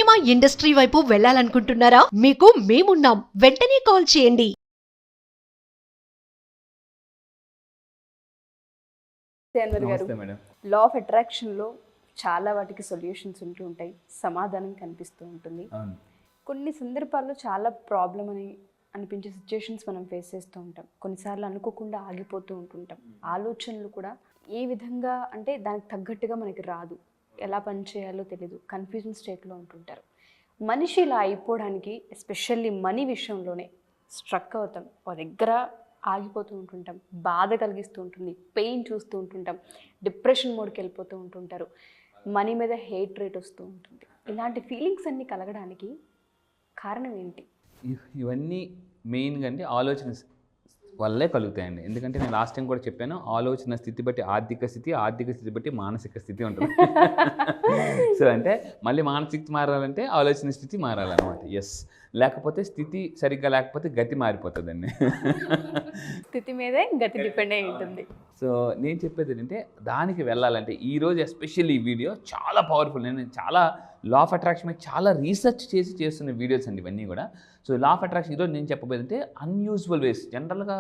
Cinema industry వైపు వెళ్ళాలనుకుంటున్నారా? మీకు మేమున్నాం. వెంటనే కాల్ చేయండి. అన్వర్ గారు, నమస్తే మేడం. లా ఆఫ్ అట్రాక్షన్లో చాలా వాటికి సొల్యూషన్స్ ఉంటూ ఉంటాయి, సమాధానం కనిపిస్తూ ఉంటుంది. అవును. కొన్ని సందర్భాల్లో చాలా ప్రాబ్లం అని అనిపించే సిచ్యుయేషన్స్ మనం ఫేస్ చేస్తూ ఉంటాం. కొన్నిసార్లు అనుకోకుండా ఆగిపోతూ ఉంటుంటాం. ఆలోచనలు కూడా ఏ విధంగా అంటే దానికి తగ్గట్టుగా మనకి రాదు, ఎలా పని చేయాలో తెలియదు, కన్ఫ్యూజన్ స్టేట్లో ఉంటుంటారు. మనిషి ఇలా అయిపోవడానికి ఎస్పెషల్లీ మనీ విషయంలోనే స్ట్రక్ అవుతాం, ఒక దగ్గర ఆగిపోతూ ఉంటుంటాం, బాధ కలిగిస్తూ ఉంటుంది, పెయిన్ చూస్తూ ఉంటుంటాం, డిప్రెషన్ మోడ్కి వెళ్ళిపోతూ ఉంటుంటారు, మనీ మీద హేట్ రేట్ వస్తూ ఉంటుంది. ఇలాంటి ఫీలింగ్స్ అన్నీ కలగడానికి కారణం ఏంటి? ఇవన్నీ మెయిన్గా అంటే ఆలోచన వల్లే కలుగుతాయండి. ఎందుకంటే నేను లాస్ట్ టైం కూడా చెప్పాను, ఆలోచన స్థితి బట్టి ఆర్థిక స్థితి, ఆర్థిక స్థితి బట్టి మానసిక స్థితి ఉంటుంది. సో అంటే మళ్ళీ మానసిక స్థితి మారాలంటే ఆలోచన స్థితి మారాలన్నమాట. ఎస్, లేకపోతే స్థితి సరిగ్గా లేకపోతే గతి మారిపోతుందండి. స్థితి మీదే గతి డిపెండ్ అయి ఉంటుంది. సో నేను చెప్పేది ఏంటంటే దానికి వెళ్ళాలంటే ఈరోజు ఎస్పెషల్లీ ఈ వీడియో చాలా పవర్ఫుల్. నేను చాలా లా ఆఫ్ అట్రాక్షన్ మీద చాలా రీసెర్చ్ చేసి చేస్తున్న వీడియోస్ అండి ఇవన్నీ కూడా. సో లా ఆఫ్ అట్రాక్షన్ ఈరోజు నేను చెప్పబోయేది అంటే అన్యూజువల్ వేస్. జనరల్గా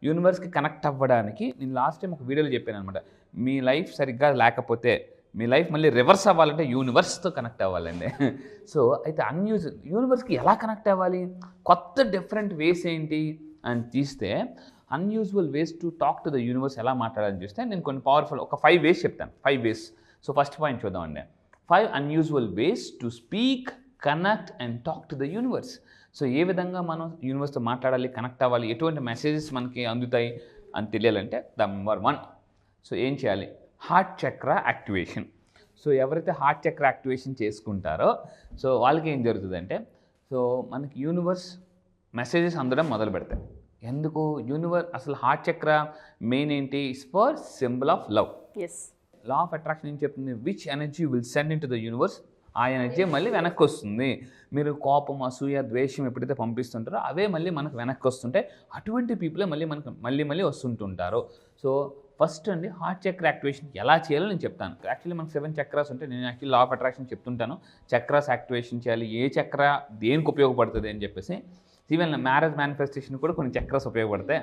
యూనివర్స్కి కనెక్ట్ అవ్వడానికి నేను లాస్ట్ టైం ఒక వీడియోలో చెప్పాను అనమాట. మీ లైఫ్ సరిగ్గా లేకపోతే మీ లైఫ్ మళ్ళీ రివర్స్ అవ్వాలంటే యూనివర్స్తో కనెక్ట్ అవ్వాలండి. సో అయితే యూనివర్స్కి ఎలా కనెక్ట్ అవ్వాలి, కొత్త డిఫరెంట్ వేస్ ఏంటి అని తీస్తే unusual ways to talk to the universe ఎలా మాట్లాడాలని చూస్తే నేను కొన్ని పవర్ఫుల్ ఒక 5 వేస్ చెప్తాను. 5 వేస్. సో ఫస్ట్ పాయింట్ చూద్దామండి. 5 unusual ways to speak, connect and talk to the universe. So ఏ విధంగా మనం యూనివర్స్తో మాట్లాడాలి, కనెక్ట్ అవ్వాలి, ఎటువంటి మెసేజెస్ మనకి అందుతాయి అని తెలియాలంటే నెంబర్ 1. సో ఏం చేయాలి? హార్ట్ చక్ర యాక్టివేషన్. సో ఎవరైతే హార్ట్ చక్ర యాక్టివేషన్ చేసుకుంటారో సో వాళ్ళకి ఏం జరుగుతుందంటే సో మనకి యూనివర్స్ మెసేజెస్ అందడం మొదలు పెడతాయి. ఎందుకు? అసలు హార్ట్ చక్ర మెయిన్ ఏంటి? Is for symbol of love. Yes, law of attraction ఏం చెప్తుంది? Which energy will send in to the universe, ఆ ఎనర్జీ మళ్ళీ వెనక్కి వస్తుంది. మీరు కోపం, అసూయ, ద్వేషం ఎప్పుడైతే పంపిస్తుంటారో అవే మళ్ళీ మనకు వెనక్కి వస్తుంటే అటువంటి పీపులే మళ్ళీ మనకు మళ్ళీ వస్తుంటుంటారు. సో ఫస్ట్ అండి హార్ట్ చక్ర యాక్టివేషన్ ఎలా చేయాలో నేను చెప్తాను. యాక్చువల్లీ మనకు 7 చక్రాస్ ఉంటాయి. నేను యాక్చువల్లీ లా ఆఫ్ అట్రాక్షన్ చెప్తుంటాను చక్రాస్ యాక్టివేషన్ చేయాలి, ఏ చక్ర దేనికి ఉపయోగపడుతుంది అని చెప్పేసి. ఈవెన్ మ్యారేజ్ మేనిఫెస్టేషన్ కూడా కొన్ని చక్రాస్ ఉపయోగపడతాయి.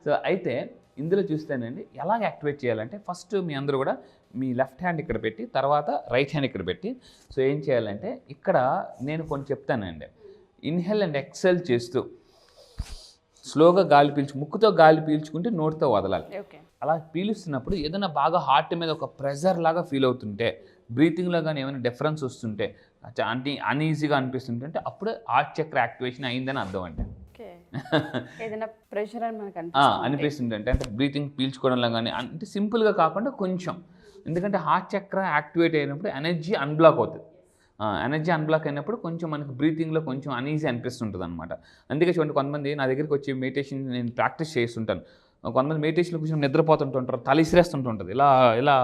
సో అయితే ఇందులో చూస్తేనండి ఎలాగ యాక్టివేట్ చేయాలంటే ఫస్ట్ మీ అందరూ కూడా మీ లెఫ్ట్ హ్యాండ్ ఇక్కడ పెట్టి తర్వాత రైట్ హ్యాండ్ ఇక్కడ పెట్టి సో ఏం చేయాలంటే ఇక్కడ నేను కొన్ని చెప్తానండి. ఇన్హేల్ అండ్ ఎక్సెల్ చేస్తూ స్లోగా గాలి ముక్కుతో గాలి పీల్చుకుంటే నోటితో వదలాలి. ఓకే. అలా పీలుస్తున్నప్పుడు ఏదైనా బాగా హార్ట్ మీద ఒక ప్రెజర్ లాగా ఫీల్ అవుతుంటే, బ్రీతింగ్లో కానీ ఏమైనా డిఫరెన్స్ వస్తుంటే, అంటే అన్ఈజీగా అనిపిస్తుంటే అప్పుడు హార్ట్ చక్ర యాక్టివేషన్ అయిందని అర్థం అండి. ఏదైనా ప్రెషర్ అని మనకు అనిపిస్తుంది అంటే బ్రీతింగ్ పీల్చుకోవడంలో కానీ అంటే సింపుల్గా కాకుండా కొంచెం, ఎందుకంటే హార్ట్ చక్ర యాక్టివేట్ అయినప్పుడు ఎనర్జీ అన్బ్లాక్ అవుతుంది. ఎనర్జీ అన్బ్లాక్ అయినప్పుడు కొంచెం మనకు బ్రీతింగ్లో కొంచెం అనీజీ అనిపిస్తుంటుంది అనమాట. అందుకే చూడండి కొంతమంది నా దగ్గరికి వచ్చి మెడిటేషన్ నేను ప్రాక్టీస్ చేస్తుంటాను. కొంతమంది మెడిటేషన్లో కొంచెం నిద్రపోతుంటుంటారు, తల ఇసిరేస్తుంటుంటుంది, ఇలా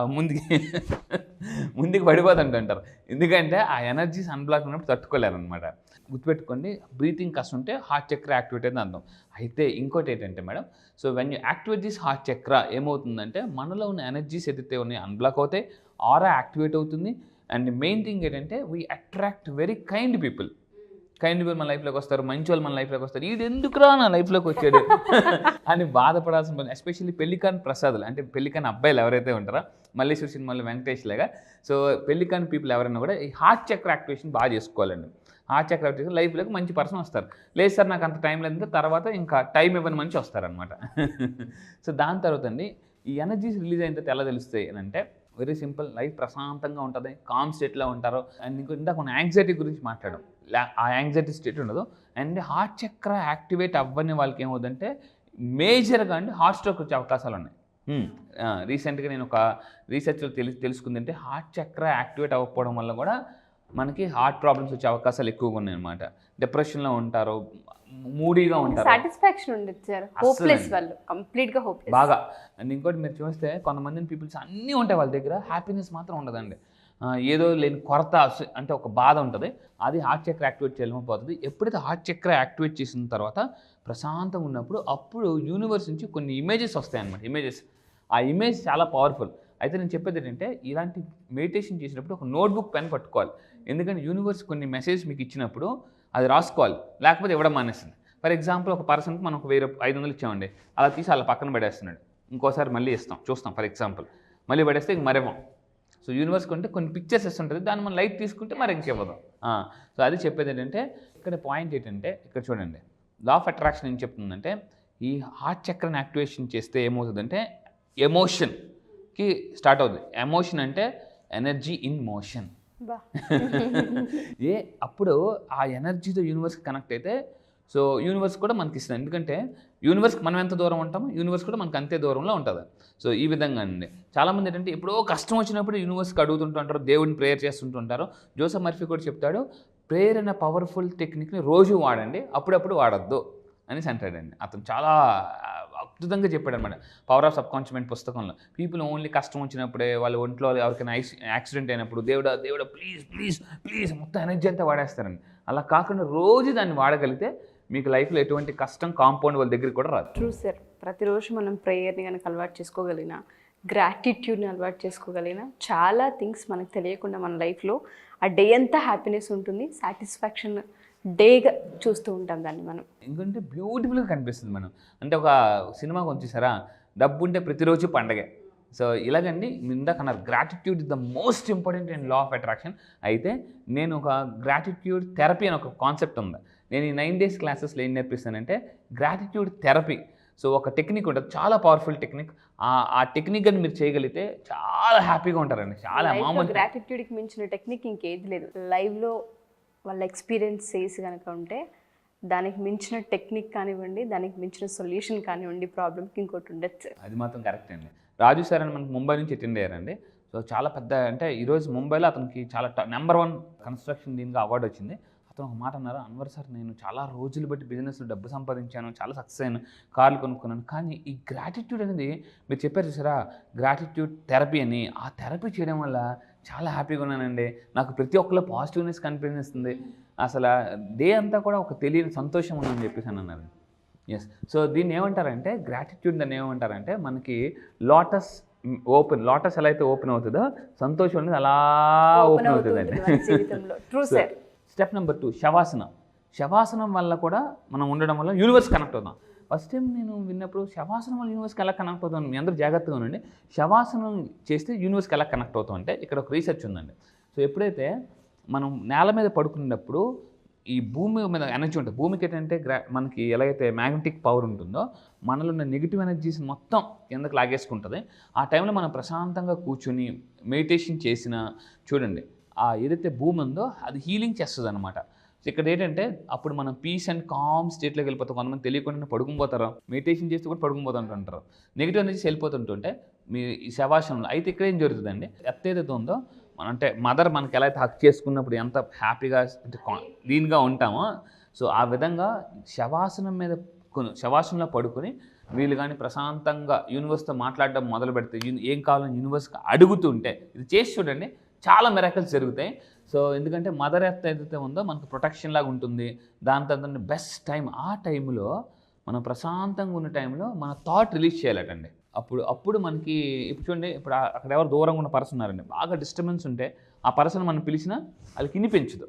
ముందుకు పడిపోతుంటుంటారు. ఎందుకంటే ఆ ఎనర్జీస్ అన్బ్లాక్ ఉన్నప్పుడు తట్టుకోలేరు అనమాట. గుర్తుపెట్టుకోండి, బ్రీతింగ్ కష్టం ఉంటే హార్ట్ చక్ర యాక్టివేట్ అయితే అర్థం. అయితే ఇంకోటి ఏంటంటే madam, so when you activate this heart చక్ర ఏమవుతుందంటే మనలో ఉన్న ఎనర్జీస్ ఏదైతే ఉన్నాయి అన్బ్లాక్ అవుతాయి, ఆరా యాక్టివేట్ అవుతుంది. అండ్ మెయిన్ థింగ్ ఏంటంటే we attract very kind people. Kind people మన లైఫ్లోకి వస్తారు, మంచి వాళ్ళు మన లైఫ్లోకి వస్తారు. ఇది ఎందుకురా నా లైఫ్లోకి వచ్చాడు అని బాధపడాల్సిన పని. ఎస్పెషల్లీ పెళ్లికాని ప్రసాదులు అంటే పెళ్లికాని అబ్బాయిలు ఎవరైతే ఉంటారో మల్లేశ్వర సినిమాలో వెంకటేష్ లాగా, సో పెళ్లికాని పీపుల్ ఎవరైనా కూడా ఈ హార్ట్ చక్ర యాక్టివేషన్ బాగా చేసుకోవాలండి. హార్ట్ చక్ర యాక్టివేషన్ లైఫ్లోకి మంచి పర్సన్ వస్తారు. లేదు సార్ నాకు అంత టైం లేదు, తర్వాత ఇంకా టైం ఇవ్వని మంచి వస్తారనమాట. సో దాని తర్వాత అండి ఈ ఎనర్జీస్ రిలీజ్ అయిన తర్వాత ఎలా తెలుస్తాయి అని అంటే వెరీ సింపుల్, లైఫ్ ప్రశాంతంగా ఉంటుంది, కామ్ స్టేట్లో ఉంటారు. అండ్ ఇందాక మన యాంగ్జైటీ గురించి మాట్లాడడం, ఆ యాంగ్జైటీ స్టేట్ ఉండదు. అండ్ హార్ట్ చక్ర యాక్టివేట్ అవ్వని వాళ్ళకి ఏమవుతుందంటే మేజర్గా అండి హార్ట్ స్ట్రోక్ వచ్చే అవకాశాలు ఉన్నాయి. రీసెంట్గా నేను ఒక రీసెర్చ్లో తెలుసుకుందంటే హార్ట్ చక్ర యాక్టివేట్ అవ్వకపోవడం వల్ల కూడా మనకి హార్ట్ ప్రాబ్లమ్స్ వచ్చే అవకాశాలు ఎక్కువగా ఉన్నాయి అనమాట. డిప్రెషన్లో ఉంటారు, మూడీగా ఉంటారు, సాటిస్ఫాక్షన్ ఉండదు సార్, హోప్లెస్ వాళ్ళు, కంప్లీట్గా హోప్లెస్ బాగా. అండ్ ఇంకోటి మీరు చూస్తే కొంతమంది పీపుల్స్ అన్నీ ఉంటాయి వాళ్ళ దగ్గర, హ్యాపీనెస్ మాత్రం ఉండదండి. ఏదో లేని కొరత అంటే ఒక బాధ ఉంటుంది, అది హార్ట్ చక్ర యాక్టివేట్ చేయలేకపోతుంది. ఎప్పుడైతే హార్ట్ చక్ర యాక్టివేట్ చేసిన తర్వాత ప్రశాంతంగా ఉన్నప్పుడు అప్పుడు యూనివర్స్ నుంచి కొన్ని ఇమేజెస్ వస్తాయన్నమాట. ఆ ఇమేజ్ చాలా పవర్ఫుల్. అయితే నేను చెప్పేది ఏంటంటే ఇలాంటి మెడిటేషన్ చేసినప్పుడు ఒక నోట్బుక్ పెన్ పట్టుకోవాలి. ఎందుకంటే యూనివర్స్ కొన్ని మెసేజ్ మీకు ఇచ్చినప్పుడు అది రాసుకోవాలి, లేకపోతే ఇవ్వడం మానేస్తుంది. ఫర్ ఎగ్జాంపుల్ ఒక పర్సన్కి మనం ఒక 500 ఇచ్చామండి, అలా తీసి అలా పక్కన పడేస్తున్నాడు, ఇంకోసారి మళ్ళీ ఇస్తాం చూస్తాం ఫర్ ఎగ్జాంపుల్, మళ్ళీ పడేస్తే ఇంక మరేమో. సో యూనివర్స్ కొంటే కొన్ని పిక్చర్స్ ఇస్తుంటుంది, దాన్ని మనం లైట్ తీసుకుంటే మరి ఇంకేవ్వదాం. సో అది చెప్పేది ఏంటంటే ఇక్కడ పాయింట్ ఏంటంటే ఇక్కడ చూడండి, లా ఆఫ్ అట్రాక్షన్ ఏం చెప్తుందంటే ఈ హార్ట్ చక్రని యాక్టివేషన్ చేస్తే ఏమవుతుందంటే ఎమోషన్కి స్టార్ట్ అవుతుంది. ఎమోషన్ అంటే ఎనర్జీ ఇన్ మోషన్. బా అప్పుడు ఆ ఎనర్జీతో యూనివర్స్కి కనెక్ట్ అయితే సో యూనివర్స్ కూడా మనకి ఇస్తుంది. ఎందుకంటే యూనివర్స్కి మనం ఎంత దూరం ఉంటామో యూనివర్స్ కూడా మనకు అంతే దూరంలో ఉంటుంది. సో ఈ విధంగా అండి చాలామంది ఏంటంటే ఎప్పుడో కష్టం వచ్చినప్పుడు యూనివర్స్కి అడుగుతుంటుంటారు, దేవుడిని ప్రేయర్ చేస్తుంటుంటారు. జోసెఫ్ మర్ఫీ కూడా చెప్తాడు, ప్రేయర్ అనే పవర్ఫుల్ టెక్నిక్ని రోజు వాడండి, అప్పుడప్పుడు వాడద్దు అనేసి అంటాడండి. అతను చాలా అద్భుతంగా చెప్పాడు అనమాట power of sub conscious mind పుస్తకంలో. పీపుల్ ఓన్లీ కష్టం వచ్చినప్పుడే, వాళ్ళ ఒంట్లో ఎవరికైనా యాక్సిడెంట్ అయినప్పుడు దేవుడా ప్లీజ్ ప్లీజ్ ప్లీజ్ మొత్తం ఎనర్జీ అంతా వాడేస్తారండి. అలా కాకుండా రోజు దాన్ని వాడగలిగితే మీకు లైఫ్లో ఎటువంటి కష్టం కాంపౌండ్ వాళ్ళ దగ్గరికి కూడా రాదు. True sir. ప్రతిరోజు మనం ప్రేయర్ని కనుక అలవాటు చేసుకోగలిగినా, గ్రాటిట్యూడ్ని అలవాటు చేసుకోగలిగినా చాలా థింగ్స్ మనకు తెలియకుండా మన లైఫ్లో ఆ డే అంతా హ్యాపీనెస్ ఉంటుంది, సాటిస్ఫాక్షన్ డేగా చూస్తూ ఉంటాం దాన్ని మనం. ఎందుకంటే బ్యూటిఫుల్గా కనిపిస్తుంది మనం. అంటే ఒక సినిమా వచ్చేసారా, డబ్బు ఉంటే ప్రతిరోజు పండగే. సో ఇలాగండి ఇందాక అన్నారు gratitude is the most important in law of attraction. అయితే నేను ఒక గ్రాటిట్యూడ్ థెరపీ అని ఒక కాన్సెప్ట్ ఉంది. నేను ఈ 9 days క్లాసెస్లో ఏం నేర్పిస్తానంటే గ్రాటిట్యూడ్ థెరపీ. సో ఒక టెక్నిక్ ఉంటుంది, చాలా పవర్ఫుల్ టెక్నిక్. ఆ టెక్నిక్ అని మీరు చేయగలిగితే చాలా హ్యాపీగా ఉంటారండి. చాలా మామూలు గ్రాటిట్యూడ్కి మించిన టెక్నిక్ ఇంకేది లేదు. లైవ్లో వాళ్ళ ఎక్స్పీరియన్స్ చేసి కనుక ఉంటే దానికి మించిన టెక్నిక్ కానివ్వండి, దానికి మించిన సొల్యూషన్ కానివ్వండి ప్రాబ్లమ్కి ఇంకోటి ఉండొచ్చు. అది మాత్రం కరెక్ట్ అండి. రాజు సార్ అని మనకు ముంబై నుంచి అటెండ్ అయ్యారండి. సో చాలా పెద్ద, అంటే ఈరోజు ముంబైలో అతనికి చాలా నెంబర్ 1 కన్స్ట్రక్షన్ దీనిగా అవార్డు వచ్చింది. అతను ఒక మాట అన్నారు, అన్వర్ సార్ నేను చాలా రోజులు బట్టి బిజినెస్లో డబ్బు సంపాదించాను, చాలా సక్సెస్ అయ్యాను, కార్లు కొనుక్కున్నాను, కానీ ఈ గ్రాటిట్యూడ్ అనేది మీరు చెప్పారు చూసారా గ్రాటిట్యూడ్ థెరపీ అని, ఆ థెరపీ చేయడం వల్ల చాలా హ్యాపీగా ఉన్నానండి. నాకు ప్రతి ఒక్కరిలో పాజిటివ్నెస్ కనిపిస్తుంది, అసలు డే అంతా కూడా ఒక తెలియని సంతోషం ఉందని చెప్పేసి అని అన్నారు. ఎస్. సో దీన్ని ఏమంటారంటే గ్రాటిట్యూడ్ దాన్ని ఏమంటారంటే మనకి లోటస్ ఎలా అయితే ఓపెన్ అవుతుందో సంతోషం అనేది అలా ఓపెన్ అవుతుందండి. స్టెప్ నెంబర్ 2 శవాసనం వల్ల కూడా మనం ఉండడం వల్ల యూనివర్స్ కనెక్ట్ అవుతాం. ఫస్ట్ టైం నేను విన్నప్పుడు శవాసనం వల్ల యూనివర్స్కి ఎలా కనెక్ట్ అవుతాం, మీ అందరూ జాగ్రత్తగా ఉండండి. శవాసనం చేస్తే యూనివర్స్కి ఎలా కనెక్ట్ అవుతాం అంటే ఇక్కడ ఒక రీసెర్చ్ ఉందండి. సో ఎప్పుడైతే మనం నేల మీద పడుకున్నప్పుడు ఈ భూమి మీద ఎనర్జీ ఉంటుంది, భూమికి ఏంటంటే మనకి ఎలాగైతే మ్యాగ్నెటిక్ పవర్ ఉంటుందో మనలో ఉన్న నెగిటివ్ ఎనర్జీస్ మొత్తం కిందకి లాగేసుకుంటుంది. ఆ టైంలో మనం ప్రశాంతంగా కూర్చొని మెడిటేషన్ చేసిన చూడండి ఏదైతే భూమి ఉందో అది హీలింగ్ చేస్తుంది అనమాట. సో ఇక్కడ ఏంటంటే అప్పుడు మనం పీస్ అండ్ కామ్ స్టేట్లోకి వెళ్ళిపోతాం. కొంతమంది తెలియకుండా పడుకుపోతారు, మెడిటేషన్ చేస్తూ కూడా పడుకుపోతుంటారు, నెగిటివ్ ఎనర్జీస్ వెళ్ళిపోతుంటుంటే మీ ఈ శవాసనంలో. అయితే ఇక్కడ ఏం జరుగుతుందండి, ఏదైతే ఉందో మన అంటే మదర్ మనకి ఎలా అయితే హక్ చేసుకున్నప్పుడు ఎంత హ్యాపీగా అంటే క్లీన్గా ఉంటామో, సో ఆ విధంగా శవాసనంలో పడుకొని వీళ్ళు కానీ ప్రశాంతంగా యూనివర్స్తో మాట్లాడడం మొదలు పెడితే ఏం కావాలని యూనివర్స్కి అడుగుతుంటే ఇది చేసి చూడండి, చాలా మిరాకిల్స్ జరుగుతాయి. సో ఎందుకంటే మదర్ ఎర్త్ ఏదైతే ఉందో మనకు ప్రొటెక్షన్ లాగా ఉంటుంది. దాని తర్వాత బెస్ట్ టైం ఆ టైంలో మనం ప్రశాంతంగా ఉన్న టైంలో మన థాట్ రిలీజ్ చేయాలటండి. అప్పుడు మనకి ఇప్పుడు చూడండి, ఇప్పుడు అక్కడ ఎవరు దూరంగా ఉన్న పర్సన్ ఉన్నారండి, బాగా డిస్టర్బెన్స్ ఉంటే ఆ పర్సన్ మనం పిలిచినా వాళ్ళకి వినిపించదు.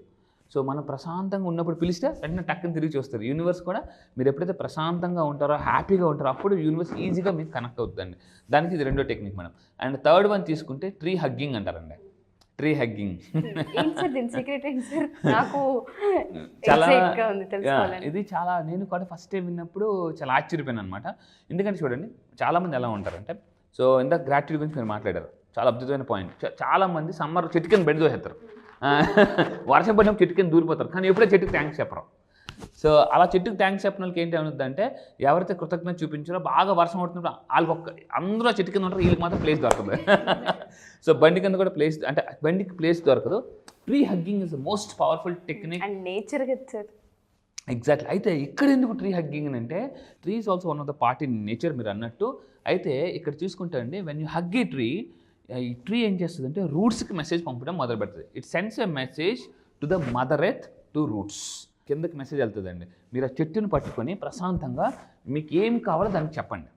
సో మనం ప్రశాంతంగా ఉన్నప్పుడు పిలిస్తే వెంటనే టక్కుని తిరిగి చూస్తారు. యూనివర్స్ కూడా మీరు ఎప్పుడైతే ప్రశాంతంగా ఉంటారో హ్యాపీగా ఉంటారో అప్పుడు యూనివర్స్ ఈజీగా మీకు కనెక్ట్ అవుతుందండి. దానికి ఇది రెండో technique madam. And third one తీసుకుంటే ట్రీ హగ్గింగ్ అంటారండి. ట్రీ హగ్గింగ్ చాలా ఇది చాలా నేను కూడా ఫస్ట్ టైం విన్నప్పుడు చాలా ఆశ్చర్యపోయాను అనమాట. ఎందుకంటే చూడండి చాలామంది ఎలా ఉంటారంటే, సో ఇందాక గ్రాటిట్యూడ్ గురించి మీరు మాట్లాడారు, చాలా అద్భుతమైన పాయింట్. చాలామంది సమ్మర్ చెట్టు కింద బెడ్ దోసేస్తారు, వర్షం పడినప్పుడు చెట్టు కింద దూరిపోతారు, కానీ ఎప్పుడో చెట్టుకి థ్యాంక్స్ చెప్పరు. సో అలా చెట్టుకి థ్యాంక్స్ చెప్పిన వాళ్ళకి ఏంటి అవుతుందంటే ఎవరైతే కృతజ్ఞత చూపించారో బాగా వర్షం పడుతున్నప్పుడు వాళ్ళకి అందరూ చెట్టు కింద ఉంటారు, వీళ్ళకి మాత్రం ప్లేస్ దొరకదు. సో బండి కింద కూడా ప్లేస్, అంటే బండికి ప్లేస్ దొరకదు. Tree hugging is the most powerful technique and nature sir. Exactly. అయితే ఇక్కడ ఎందుకు ట్రీ హగ్గింగ్ అని అంటే tree is also one of the part in nature మీరు అన్నట్టు. అయితే ఇక్కడ చూసుకుంటే అండి when you hug A tree, ఈ ట్రీ ఏం చేస్తుంది అంటే రూట్స్కి మెసేజ్ పంపడం మొదలు పెడుతుంది. It sends a message to the mother earth to roots. కిందకి మెసేజ్ వెళ్తుందండి. మీరు ఆ చెట్టుని పట్టుకొని ప్రశాంతంగా మీకు ఏం కావాలో దానికి చెప్పండి.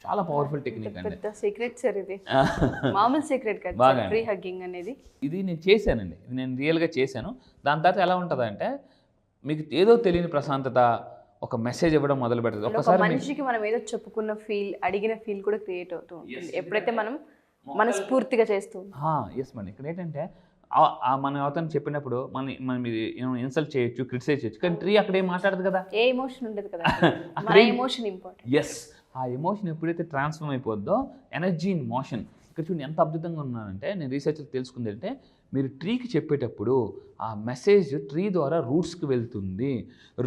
చాలా పవర్ఫుల్ టెక్నిక్ అండి. పెద్ద సీక్రెట్ సార్ ఇది, మామూలు సీక్రెట్ కాదు బాగా ట్రీ హగ్గింగ్ అనేది. ఇది నేను చేశానండి, ఇది నేను రియల్గా చేశాను. దాని తర్వాత ఎలా ఉంటుందంటే మీకు ఏదో తెలియని ప్రశాంతత, ఒక మెసేజ్ ఇవ్వడం మొదలు పెడుతుంది. ఒక ఒకసారి మనిషికి మనం ఏదో చెప్పుకున్న ఫీల్, అడిగిన ఫీల్ కూడా క్రియేట్ అవుతూ ఉంటుంది ఎప్పుడైతే మనం మనస్ఫూర్తిగా చేస్తూ ఉంటాం. Yes madam. ఇక్కడ ఏంటంటే మనం అవతని చెప్పినప్పుడు మనం ఇన్సల్ట్ చేయొచ్చు, క్రిటిసైజ్ చేయొచ్చు, కానీ ట్రీ అక్కడ ఏం మాట్లాడదు కదా, ఏ ఎమోషన్ ఉండదు కదా, మన ఎమోషన్ ఇంపార్టెంట్. ఎస్, ఆ ఎమోషన్ ఎప్పుడైతే ట్రాన్స్ఫర్మ్ అయిపోద్దో ఎనర్జీ ఇన్ మోషన్. ఇక్కడ చూడండి ఎంత అద్భుతంగా ఉన్నానంటే, నేను రీసెర్చ్లో తెలుసుకుంది అంటే మీరు ట్రీకి చెప్పేటప్పుడు ఆ మెసేజ్ ట్రీ ద్వారా రూట్స్కి వెళ్తుంది.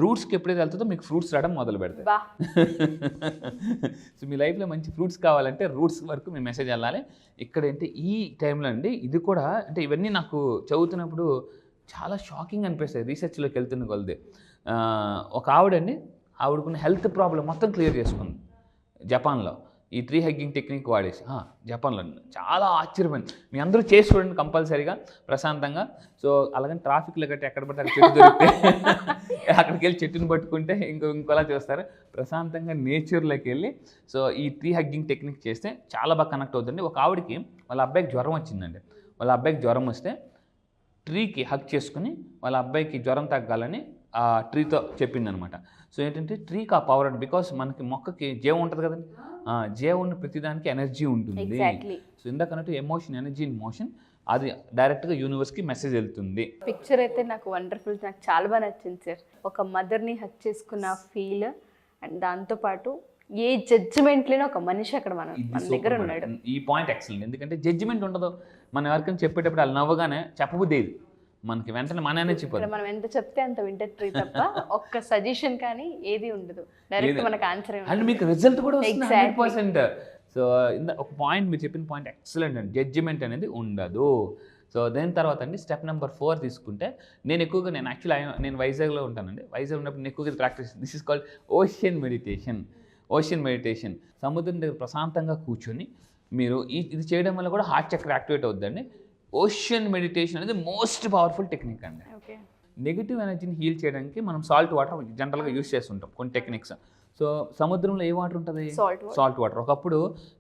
రూట్స్కి ఎప్పుడైతే వెళ్తుందో మీకు ఫ్రూట్స్ రావడం మొదలు పెడతాయి. సో మీ లైఫ్లో మంచి ఫ్రూట్స్ కావాలంటే రూట్స్ వరకు మీ మెసేజ్ వెళ్ళాలి. ఇక్కడ ఏంటి ఈ టైంలో అండి, ఇది కూడా అంటే ఇవన్నీ నాకు చదువుతున్నప్పుడు చాలా షాకింగ్ అనిపిస్తాయి. రీసెర్చ్లోకి వెళ్తున్న కొలది ఒక ఆవిడకున్న హెల్త్ ప్రాబ్లం మొత్తం క్లియర్ చేసుకుంది జపాన్లో, ఈ ట్రీ హగ్గింగ్ టెక్నిక్ వాడేసి. జపాన్లో చాలా ఆశ్చర్యమైంది. మీ అందరూ చేసి చూడండి కంపల్సరీగా ప్రశాంతంగా. సో అలాగని ట్రాఫిక్లో గట్టి ఎక్కడ పడితే అక్కడ చెట్టు దొరికితే అక్కడికి వెళ్ళి చెట్టుని పట్టుకుంటే ఇంకోలా చూస్తారు. ప్రశాంతంగా నేచర్లోకి వెళ్ళి సో ఈ ట్రీ హగ్గింగ్ టెక్నిక్ చేస్తే చాలా బాగా కనెక్ట్ అవుతుంది. ఒక ఆవిడకి వాళ్ళ అబ్బాయికి జ్వరం వచ్చిందండి. వాళ్ళ అబ్బాయికి జ్వరం వస్తే ట్రీకి హగ్ చేసుకుని వాళ్ళ అబ్బాయికి జ్వరం తగ్గాలని ఆ ట్రీతో చెప్పింది అనమాట. సో ఏంటంటే ట్రీకి ఆ పవర్ అంటే, బికాస్ మనకి మొక్కకి జీవం ఉంటుంది కదండి, జీవం ఉన్న ప్రతిదానికి ఎనర్జీ ఉంటుంది. సో ఇందాకన్నట్టు ఎమోషన్, ఎనర్జీ ఇన్ మోషన్, అది డైరెక్ట్గా యూనివర్స్కి మెసేజ్ వెళ్తుంది. పిక్చర్ అయితే నాకు వండర్ఫుల్, నాకు చాలా బాగా నచ్చింది సార్. ఒక మదర్ని హక్ చేసుకున్న ఫీల్, అండ్ దాంతోపాటు ఏ జడ్జిమెంట్ లేని ఒక మనిషి అక్కడ మన దగ్గర ఉన్నాడు. ఈ పాయింట్ ఎక్సలెంట్, ఎందుకంటే జడ్జిమెంట్ ఉండదు. మనం ఎవరికైనా చెప్పేటప్పుడు వాళ్ళు నవ్వగానే చెప్పబుద్ది మనకి వెంటనే మననే చెప్పారు. మనం ఎంత చెప్తే అంత వింటది ట్రీ తప్ప ఒక్క సజెషన్ కానీ ఏది ఉండదు, డైరెక్ట్ మనకు ఆన్సర్ అండ్ మీకు రిజల్ట్ కూడా వస్తుంది 100%. సో ఒక పాయింట్ మీరు చెప్పిన పాయింట్ ఎక్సలెంట్ అండి, జడ్జిమెంట్ అనేది ఉండదు. సో దాని తర్వాత అండి స్టెప్ నెంబర్ 4 తీసుకుంటే, నేను యాక్చువల్లీ నేను వైజాగ్లో ఉంటానండి. వైజాగ్ ఉన్నప్పుడు నేను ఎక్కువగా practice, this is called ocean meditation. Ocean meditation, సముద్రం దగ్గర ప్రశాంతంగా కూర్చొని మీరు ఇది చేయడం వల్ల కూడా హార్ట్ చక్ర యాక్టివేట్ అవుతుందండి. ఓషన్ మెడిటేషన్ అనేది మోస్ట్ పవర్ఫుల్ టెక్నిక్ అండి. నెగిటివ్ ఎనర్జీని హీల్ చేయడానికి మనం సాల్ట్ వాటర్ జనరల్గా యూజ్ చేస్తుంటాం కొన్ని టెక్నిక్స్. సో సముద్రంలో ఏ వాటర్ ఉంటుంది? Salt water. ఒకప్పుడు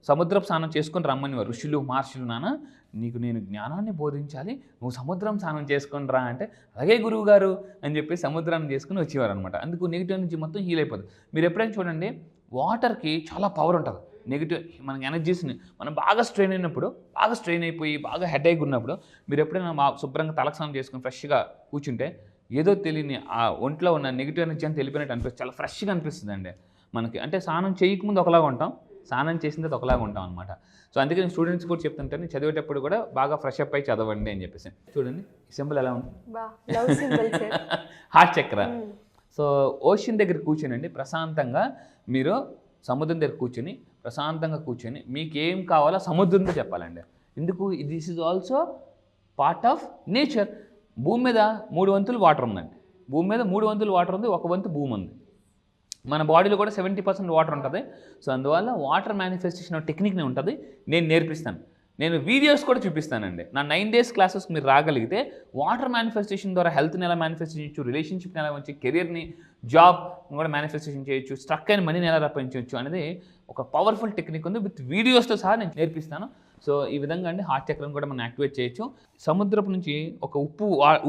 సముద్రపు స్నానం చేసుకొని రమ్మనివారు ఋషులు మహర్షులు. నాన్న నీకు నేను జ్ఞానాన్ని బోధించాలి, నువ్వు సముద్రం స్నానం చేసుకొని రా అంటే, అలాగే గురువు గారు అని చెప్పి సముద్రాన్ని చేసుకుని వచ్చేవారు అనమాట. అందుకు నెగిటివ్ ఎనర్జీ మొత్తం హీల్ అయిపోతుంది. మీరు ఎప్పుడైనా చూడండి, వాటర్కి చాలా పవర్ ఉంటుంది. నెగిటివ్ మనకి ఎనర్జీస్ని మనం బాగా స్ట్రెయిన్ అయినప్పుడు, బాగా స్ట్రెయిన్ అయిపోయి బాగా హెడేక్ ఉన్నప్పుడు మీరు ఎప్పుడైనా శుభ్రంగా తలస్నానం చేసుకుని ఫ్రెష్గా కూర్చుంటే ఏదో తెలియని ఆ ఒంట్లో ఉన్న నెగిటివ్ ఎనర్జీ అని తెలిపినట్టు అనిపిస్తుంది, చాలా ఫ్రెష్గా అనిపిస్తుంది అండి మనకి. అంటే స్నానం చేయకముందు ఒకలాగా ఉంటాం, స్నానం చేసిన తర్వాత ఒకలాగా ఉంటాం అనమాట. సో అందుకే నేను స్టూడెంట్స్ కూడా చెప్తుంటాను, చదివేటప్పుడు కూడా బాగా ఫ్రెష్ అప్ అయి చదవండి అని చెప్పేసి. చూడండి సింబల్ ఎలా ఉంది, హార్ట్ చక్ర. సో ఓషన్ దగ్గర కూర్చోనండి ప్రశాంతంగా, మీరు సముద్రం దగ్గర కూర్చొని ప్రశాంతంగా కూర్చొని మీకు ఏం కావాలో సముద్రంతో చెప్పాలండి. ఎందుకు? This is also part of nature. భూమి మీద 3 వంతులు వాటర్ ఉందండి. భూమి మీద 3 వంతులు వాటర్ ఉంది, 1 వంతు భూమి ఉంది. మన బాడీలో కూడా 70% వాటర్ ఉంటుంది. సో అందువల్ల వాటర్ మేనిఫెస్టేషన్ టెక్నిక్నే ఉంటుంది, నేను నేర్పిస్తాను. నేను వీడియోస్ కూడా చూపిస్తానండి. నా 9 days క్లాసెస్కి మీరు రాగలిగితే వాటర్ మేనిఫెస్టేషన్ ద్వారా హెల్త్ని ఎలా మేనిఫెస్ట్ చేయొచ్చు, రిలేషన్షిప్ని ఎలా వచ్చి, కెరియర్ని, జాబ్ కూడా మేనిఫెస్టేషన్ చేయొచ్చు, స్ట్రక్ అయిన మనీని ఎలా రప్పించవచ్చు అనేది ఒక పవర్ఫుల్ టెక్నిక్ ఉంది. విత్ వీడియోస్తో సహా నేను నేర్పిస్తాను. సో ఈ విధంగా అండి హార్ట్ చక్రం కూడా మనం యాక్టివేట్ చేయొచ్చు. సముద్రపు నుంచి ఒక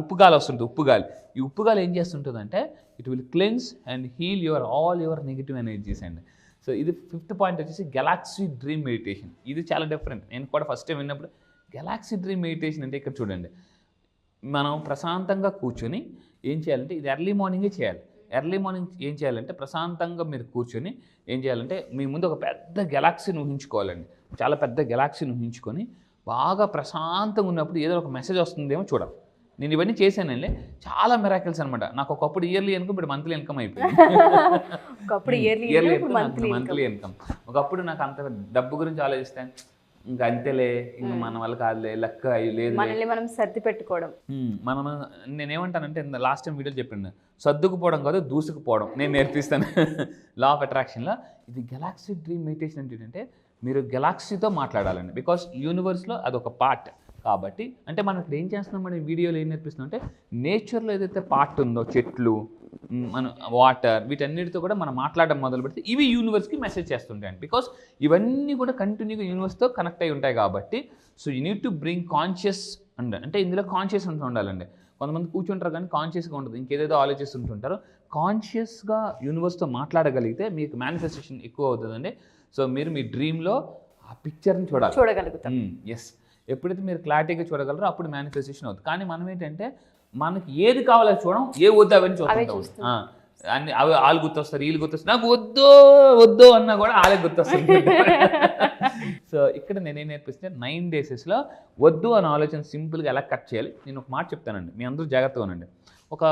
ఉప్పు గాలి వస్తుంది, ఉప్పు గాలి. ఈ ఉప్పు గాలి ఏం చేస్తుంటుందంటే it will cleanse and heal all your negative energies అండి. సో ఇది 5th పాయింట్ వచ్చేసి గెలాక్సీ డ్రీమ్ మెడిటేషన్. ఇది చాలా డిఫరెంట్. నేను కూడా ఫస్ట్ టైం విన్నప్పుడు గెలాక్సీ డ్రీమ్ మెడిటేషన్ అంటే, ఇక్కడ చూడండి, మనం ప్రశాంతంగా కూర్చొని ఏం చేయాలంటే, ఇది ఎర్లీ మార్నింగే చేయాలి. ఎర్లీ మార్నింగ్ ఏం చేయాలంటే ప్రశాంతంగా మీరు కూర్చొని ఏం చేయాలంటే మీ ముందు ఒక పెద్ద గెలాక్సీని ఊహించుకోవాలండి. చాలా పెద్ద గెలాక్సీని ఊహించుకొని బాగా ప్రశాంతంగా ఉన్నప్పుడు ఏదో ఒక మెసేజ్ వస్తుందేమో చూడాలి. నేను ఇవన్నీ చేశానండి, చాలా మిరాకిల్స్ అనమాట. నాకు ఒకప్పుడు ఇయర్లీ ఇన్కమ్, ఇప్పుడు మంత్లీ ఇన్కమ్ అయిపోయింది. Monthly income. ఒకప్పుడు నాకు అంత డబ్బు గురించి ఆలోచిస్తే ఇంకా అంతేలే, ఇంకా మన వల్ల కాదులే, లెక్క లేదు, మనం సర్ది పెట్టుకోవడం. మనం నేనేమంటానంటే, లాస్ట్ టైం వీడియోలో చెప్పాను, సర్దుకుపోవడం కాదు దూసుకుపోవడం నేను నేర్పిస్తాను లా ఆఫ్ అట్రాక్షన్లో. ఇది గెలాక్సీ డ్రీమ్ మెడిటేషన్ ఏంటంటే మీరు గెలాక్సీతో మాట్లాడాలండి. బికాస్ యూనివర్స్లో అదొక పార్ట్ కాబట్టి. అంటే మనం ఇక్కడ ఏం చేస్తున్నాం, మన వీడియోలో ఏం నేర్పిస్తున్నాం అంటే నేచర్లో ఏదైతే పార్ట్ ఉందో, చెట్లు, మన వాటర్, వీటన్నిటితో కూడా మనం మాట్లాడడం మొదలు పెడితే ఇవి యూనివర్స్కి మెసేజ్ చేస్తుంటాయండి. బికాస్ ఇవన్నీ కూడా కంటిన్యూగా యూనివర్స్తో కనెక్ట్ అయి ఉంటాయి కాబట్టి so you need to bring conscious అంటే ఇందులో కాన్షియస్ ఉండాలండి. కొంతమంది కూర్చుంటారు కానీ కాన్షియస్గా ఉండదు, ఇంకేదేదో ఆలోచిస్తుంటుంటారు. కాన్షియస్గా యూనివర్స్తో మాట్లాడగలిగితే మీకు మేనిఫెస్టేషన్ ఎక్కువ అవుతుందండి. సో మీరు మీ డ్రీమ్లో ఆ పిక్చర్ని చూడగలుగుతాం. ఎస్, ఎప్పుడైతే మీరు క్లారిటీగా చూడగలరో అప్పుడు మేనిఫెస్టేషన్ అవుతుంది. కానీ మనం ఏంటంటే మనకి ఏది కావాలో చూడడం, ఏ వద్దు అవన్నీ చూస్తుంటాం. అన్ని అవి వాళ్ళు గుర్తొస్తారు, వీళ్ళు గుర్తొస్తారు, నాకు వద్దు అన్నా కూడా వాళ్ళే గుర్తొస్తుంది. సో ఇక్కడ నేనేం నేర్పిస్తే 9 days వద్దు అని ఆలోచన సింపుల్గా ఎలా కట్ చేయాలి నేను ఒక మాట చెప్తానండి. మీ అందరూ జాగ్రత్తగా ఉండండి. ఒక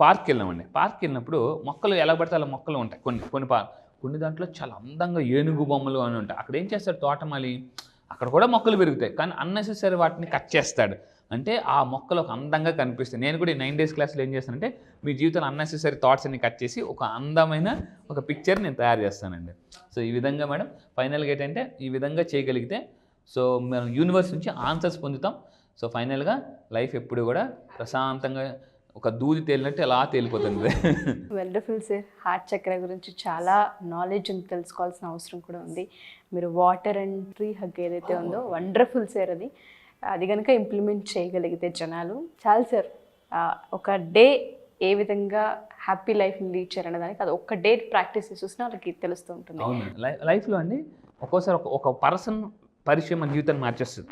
పార్క్కి వెళ్ళామండి. పార్క్కి వెళ్ళినప్పుడు మొక్కలు ఎలా పడితే అలా మొక్కలు ఉంటాయి. కొన్ని దాంట్లో చాలా అందంగా ఏనుగు బొమ్మలు అని ఉంటాయి. అక్కడ ఏం చేస్తాడు తోటమాలి, అక్కడ కూడా మొక్కలు పెరుగుతాయి కానీ అన్నెసెసరీ వాటిని కట్ చేస్తాడు. అంటే ఆ మొక్కలు ఒక అందంగా కనిపిస్తాయి. నేను కూడా ఈ 9 days క్లాస్లో ఏం చేస్తానంటే మీ జీవితంలో అన్నెసెసరీ థాట్స్ అన్ని కట్ చేసి ఒక అందమైన ఒక పిక్చర్ నేను తయారు చేస్తానండి. సో ఈ విధంగా మేడం ఫైనల్గా ఏంటంటే ఈ విధంగా చేయగలిగితే సో మనం యూనివర్స్ నుంచి ఆన్సర్స్ పొందుతాం. సో ఫైనల్గా లైఫ్ ఎప్పుడు కూడా ప్రశాంతంగా ఒక దూది తేలినట్టు ఎలా తేలిపోతుంది. Wonderful sir. హార్ట్ చక్ర గురించి చాలా నాలెడ్జ్ ఉంది, తెలుసుకోవాల్సిన అవసరం కూడా ఉంది. మీరు వాటర్ అండ్ ట్రీ హగ్ ఏదైతే ఉందో వండర్ఫుల్ సార్. అది కనుక ఇంప్లిమెంట్ చేయగలిగితే జనాలు చాలు సార్. ఒక డే ఏ విధంగా హ్యాపీ లైఫ్ని లీడ్ చేయాలనే దానికి అది ఒక్క డే ప్రాక్టీస్ చేసిన వాళ్ళకి తెలుస్తూ ఉంటుంది. అవును, లైఫ్లో అండి ఒక్కోసారి ఒక పర్సన్ పరిచయం మన జీవితాన్ని మార్చేస్తుంది.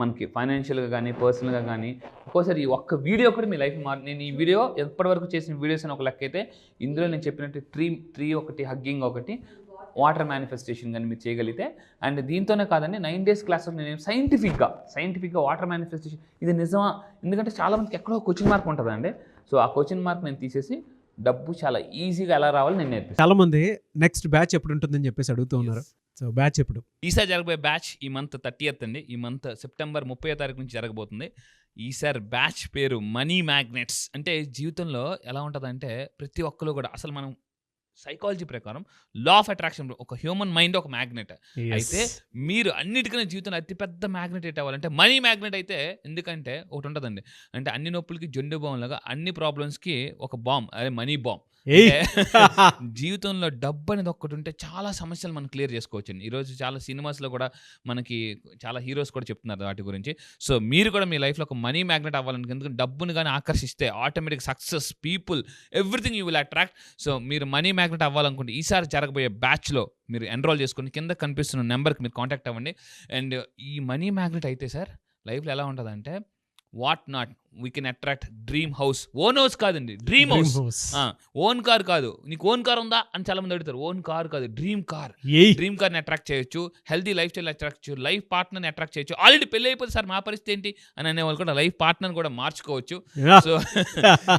మనకి ఫైనాన్షియల్గా కానీ పర్సనల్గా కానీ ఒక్కోసారి ఈ ఒక్క వీడియో కూడా మీ లైఫ్ నేను ఈ వీడియో ఎప్పటివరకు చేసిన వీడియోస్ అని ఒక లెక్క అయితే ఇందులో నేను చెప్పినట్టు ట్రీ ఒకటి, హగ్గింగ్ ఒకటి, వాటర్ మేనిఫెస్టేషన్ కానీ మీరు చేయగలిగితే అండ్ దీంతోనే కాదండి 9 days క్లాస్లో నేను సైంటిఫిక్గా వాటర్ మేనిఫెస్టేషన్ ఇది నిజమా, ఎందుకంటే చాలామందికి ఎక్కడో క్వశ్చన్ మార్క్ ఉంటుందండి. సో ఆ క్వశ్చన్ మార్క్ నేను తీసేసి డబ్బు చాలా ఈజీగా ఎలా రావాలి నేను నేర్పిస్తాను. చాలా మంది నెక్స్ట్ బ్యాచ్ ఎప్పుడు ఉంటుందని చెప్పేసి అడుగుతూ ఉన్నారు. సో బ్యాచ్ ఎప్పుడు? ఈసారి జరగబోయే బ్యాచ్ ఈ మంత్ 30th అండి. ఈ మంత్ సెప్టెంబర్ 30వ నుంచి జరగబోతుంది. ఈసారి బ్యాచ్ పేరు మనీ మ్యాగ్నెట్స్. అంటే జీవితంలో ఎలా ఉంటుందంటే ప్రతి ఒక్కరు కూడా అసలు మనం సైకాలజీ ప్రకారం లా ఆఫ్ అట్రాక్షన్ ఒక హ్యూమన్ మైండ్ ఒక మ్యాగ్నెట్. అయితే మీరు అన్నిటికన్నా జీవితంలో అతిపెద్ద మ్యాగ్నెట్ ఏంటి అవ్వాలంటే మనీ మ్యాగ్నెట్ అయితే. ఎందుకంటే ఒకటి ఉంటుందండి, అంటే అన్ని నొప్పులకి జొండు బాంబ్ లాగా అన్ని ప్రాబ్లమ్స్కి ఒక బాంబ్, అదే మనీ బాంబ్. జీవితంలో డబ్బు అనేది ఒక్కటి ఉంటే చాలా సమస్యలు మనం క్లియర్ చేసుకోవచ్చు. ఈరోజు చాలా సినిమాస్లో కూడా మనకి చాలా హీరోస్ కూడా చెప్తున్నారు వాటి గురించి. సో మీరు కూడా మీ లైఫ్లో ఒక మనీ మ్యాగ్నెట్ అవ్వాలని, ఎందుకంటే డబ్బుని కానీ ఆకర్షిస్తే automatic success, people, everything you will attract. So మీరు మనీ మ్యాగ్నెట్ అవ్వాలనుకుంటే ఈసారి జరగబోయే బ్యాచ్లో మీరు ఎన్రోల్ చేసుకుని కింద కనిపిస్తున్న నెంబర్కి మీరు కాంటాక్ట్ అవ్వండి. అండ్ ఈ మనీ మ్యాగ్నెట్ అయితే సార్ లైఫ్లో ఎలా ఉంటుందంటే what not we can attract dream house. Own house కాదండి, డ్రీమ్ హౌస్. ఓన్ కార్ కాదు, నీకు ఓన్ కార్ ఉందా అని చాలా మంది అడుగుతారు. ఓన్ కార్ కాదు, డ్రీమ్ కార్. డ్రీమ్ కార్ని అట్రాక్ట్ చేయొచ్చు, హెల్తీ లైఫ్ స్టైల్ అట్రాక్ట్ చేయొచ్చు, లైఫ్ పార్ట్నర్ని అట్రాక్ట్ చేయొచ్చు. ఆల్రెడీ పెళ్ళి అయిపోతే సార్ మా పరిస్థితి ఏంటి అని అనేవాళ్ళు కూడా లైఫ్ పార్ట్నర్ కూడా మార్చుకోవచ్చు. సో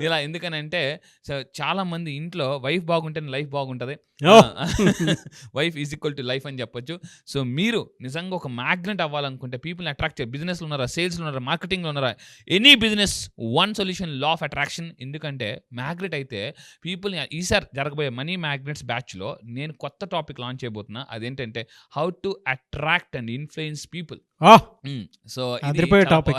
ఇలా ఎందుకనంటే సో చాలా మంది ఇంట్లో వైఫ్ బాగుంటేనే లైఫ్ బాగుంటుంది, wife is equal to life అని చెప్పొచ్చు. సో మీరు నిజంగా ఒక మ్యాగ్నెట్ అవ్వాలనుకుంటే పీపుల్ని అట్రాక్ట్ చేయాలి. బిజినెస్లో ఉన్నారా, సేల్స్లో ఉన్నారా, మార్కెటింగ్లో ఉన్నారా, any business one solution law of attraction. ఎందుకంటే మ్యాగ్నెట్ అయితే పీపుల్ని ఈసారి జరగబోయే మనీ మ్యాగ్నెట్స్ బ్యాచ్లో నేను కొత్త టాపిక్ లాంచ్ చేయబోతున్నా. అదేంటంటే how to attract and influence people. So topic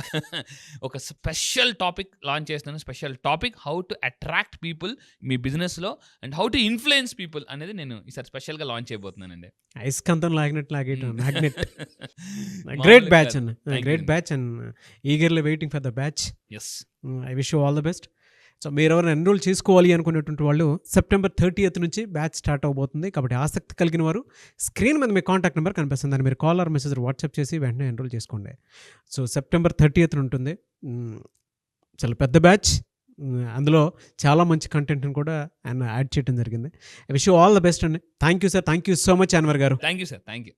ఒక స్పెషల్ టాపిక్ లాంచ్ చేస్తున్నాను. Special topic how to attract people మీ బిజినెస్లో and how to influence people అనేది నేను ఈసారి స్పెషల్గా లాంచ్ చేయబోతున్నానండి. ఐస్కంతం మ్యాగ్నెట్. గ్రేట్ బ్యాచ్ అన్న, great batch and eagerly waiting for the batch. I wish you all the best. So మీరు ఎవరైనా ఎన్రోల్ చేసుకోవాలి అనుకునేటువంటి వాళ్ళు September 30th నుంచి బ్యాచ్ స్టార్ట్ అవబోతుంది. కాబట్టి ఆసక్తి కలిగిన వారు స్క్రీన్ మీద మీ కాంటాక్ట్ నెంబర్ కనిపిస్తుంది, దాన్ని మీరు కాల్ ఆర్ మెసేజ్ వాట్సాప్ చేసి వెంటనే ఎన్రోల్ చేసుకోండి. సో September 30th ఉంటుంది. చాలా పెద్ద బ్యాచ్, అందులో చాలా మంచి కంటెంట్ని కూడా ఆయన యాడ్ చేయడం జరిగింది. I wish you all the best అండి. Thank you sir, thank you so much Anwar గారు. Thank you sir, thank you.